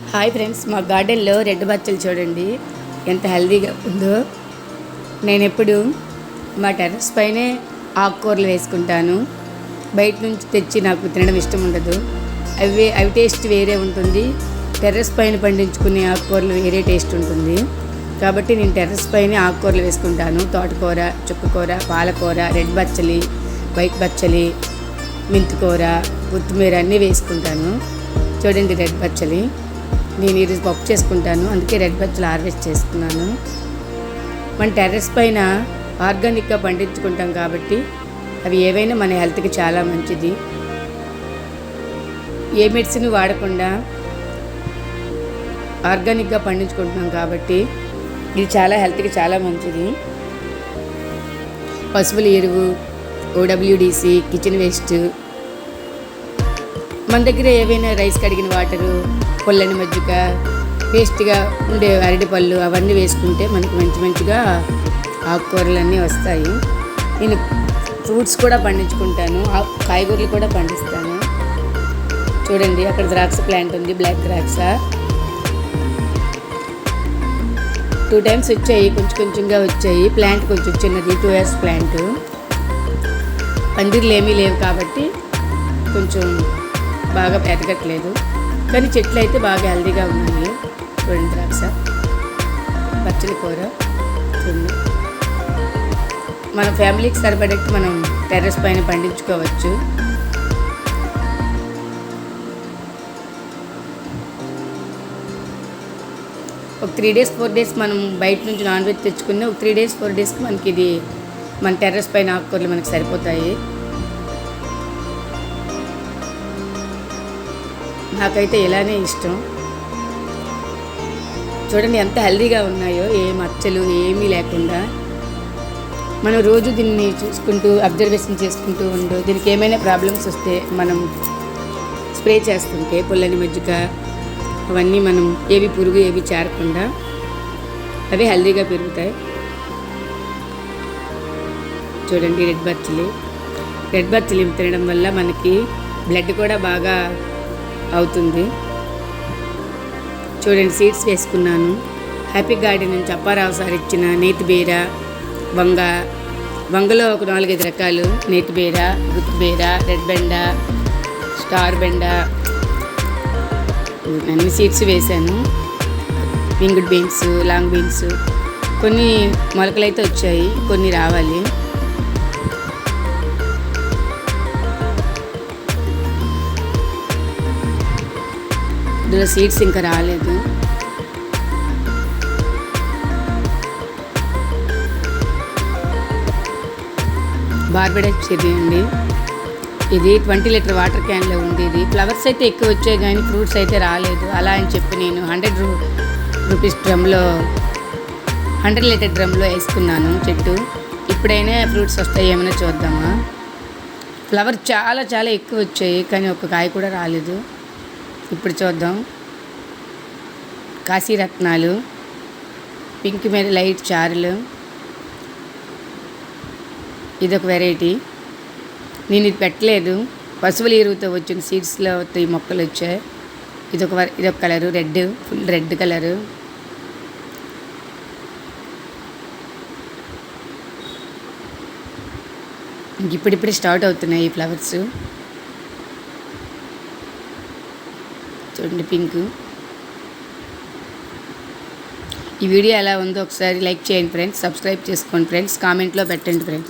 Hi friends, మా గార్డెన్లో red బచ్చలు చూడండి ఎంత హెల్తీగా ఉందో. నేను ఎప్పుడు మా టెర్రస్ పైనే ఆకుకూరలు వేసుకుంటాను. బయట నుంచి తెచ్చి నాకు తినడం ఇష్టం ఉండదు. అవి టేస్ట్ వేరే ఉంటుంది. టెర్రస్ పైన పండించుకునే ఆకుకూరలు వేరే టేస్ట్ ఉంటుంది. కాబట్టి నేను టెర్రస్ పైన ఆకుకూరలు వేసుకుంటాను. తోటకూర, చుక్కకూర, పాలకూర, రెడ్ బచ్చలి, వైట్ బచ్చలి, మెంతికూర, కొత్తిమీర అన్నీ వేసుకుంటాను. చూడండి రెడ్ బచ్చలి. నేను ఈరోజు పప్పు చేసుకుంటాను, అందుకే రెడ్ బచ్చలు హార్వెస్ట్ చేసుకున్నాను. మన టెర్రస్ పైన ఆర్గానిక్గా పండించుకుంటాం కాబట్టి అవి ఏవైనా మన హెల్త్కి చాలా మంచిది. ఏ మెడిసిన్ వాడకుండా ఆర్గానిక్గా పండించుకుంటున్నాం కాబట్టి ఇది చాలా హెల్త్కి చాలా మంచిది. పశువుల ఎరువు, OWDC, కిచెన్ వేస్ట్, మన దగ్గర ఏవైనా రైస్ కడిగిన వాటరు, పొల్లని మజ్జిగ, వేస్ట్గా ఉండే అరటిపళ్ళు అవన్నీ వేసుకుంటే మనకు మంచిగా ఆకుకూరలన్నీ వస్తాయి. నేను ఫ్రూట్స్ కూడా పండించుకుంటాను, కాయగూరలు కూడా పండిస్తాను. చూడండి అక్కడ ద్రాక్ష ప్లాంట్ ఉంది, బ్లాక్ ద్రాక్ష. 2 times వచ్చాయి, కొంచెంగా వచ్చాయి. ప్లాంట్ కొంచెం చిన్నది, 2 years ప్లాంట్. పందిర్లు ఏమీ లేవు కాబట్టి కొంచెం బాగా ఎదగట్లేదు, కానీ చెట్లు అయితే బాగా హెల్తీగా ఉన్నాయి. చూడండి ద్రాక్ష, పచ్చడి కూర. చూడండి మన ఫ్యామిలీకి సరిపడేట్టు మనం టెర్రస్ పైన పండించుకోవచ్చు. ఒక 3 days 4 days మనం బయట నుంచి నాన్ వెజ్ తెచ్చుకున్న ఒక 3 days 4 daysకి మనకి ఇది మన టెర్రస్ పైన ఆకుకూరలు మనకి సరిపోతాయి. నాకైతే ఇలానే ఇష్టం. చూడండి ఎంత హెల్తీగా ఉన్నాయో, ఏ మచ్చలు ఏమీ లేకుండా. మనం రోజు దీన్ని చూసుకుంటూ అబ్జర్వేషన్ చేసుకుంటూ ఉండు. దీనికి ఏమైనా ప్రాబ్లమ్స్ వస్తే మనం స్ప్రే చేస్తుంటే పొల్లని మజ్జిగ అవన్నీ మనం ఏవి పురుగు ఏవి చేరకుండా అవి హెల్తీగా పెరుగుతాయి. చూడండి రెడ్ బచ్చలి తినడం వల్ల మనకి బ్లడ్ కూడా బాగా అవుతుంది. చూడండి సీడ్స్ వేసుకున్నాను. హ్యాపీ గార్డెన్ నుంచి అప్పారావు సార్ ఇచ్చిన నేతిబీర, వంగలో ఒక 4-5 రకాలు, నేతిబీర, గుత్తిబీర, రెడ్ బెండ, స్టార్ బెండ, అన్ని సీడ్స్ వేశాను. వింగ్డ్ బీన్స్, లాంగ్ బీన్స్, కొన్ని మొలకలైతే వచ్చాయి, కొన్ని రావాలి. ఇందులో సీడ్స్ ఇంకా రాలేదు. బార్బెడస్ చెర్రీ అండి. ఇది 20 లీటర్ వాటర్ క్యాన్లో ఉంది. ఇది ఫ్లవర్స్ అయితే ఎక్కువ వచ్చాయి కానీ ఫ్రూట్స్ అయితే రాలేదు. అలా అని చెప్పి నేను 100 రూపీస్ డ్రమ్లో 100 లీటర్ డ్రమ్లో వేసుకున్నాను చెట్టు. ఇప్పుడైనా ఫ్రూట్స్ వస్తాయి ఏమైనా చూద్దామా. ఫ్లవర్ చాలా ఎక్కువ వచ్చాయి కానీ ఒక్క కాయ కూడా రాలేదు. ఇప్పుడు చూద్దాం. కాశీరత్నాలు, పింక్ మీద లైట్ చారులు, ఇదొక వెరైటీ. నేను ఇది పెట్టలేదు, పశువుల ఎరువుతో వచ్చిన సీడ్స్లో ఈ మొక్కలు వచ్చాయి. ఇదొక colour, red, full red colour. ఇప్పుడిప్పుడే స్టార్ట్ అవుతున్నాయి ఈ ఫ్లవర్స్. చూడండి పింక్. ఈ వీడియో ఎలా ఉందో ఒకసారి లైక్ చేయండి ఫ్రెండ్స్, సబ్స్క్రైబ్ చేసుకోండి ఫ్రెండ్స్, కామెంట్లో పెట్టండి ఫ్రెండ్స్.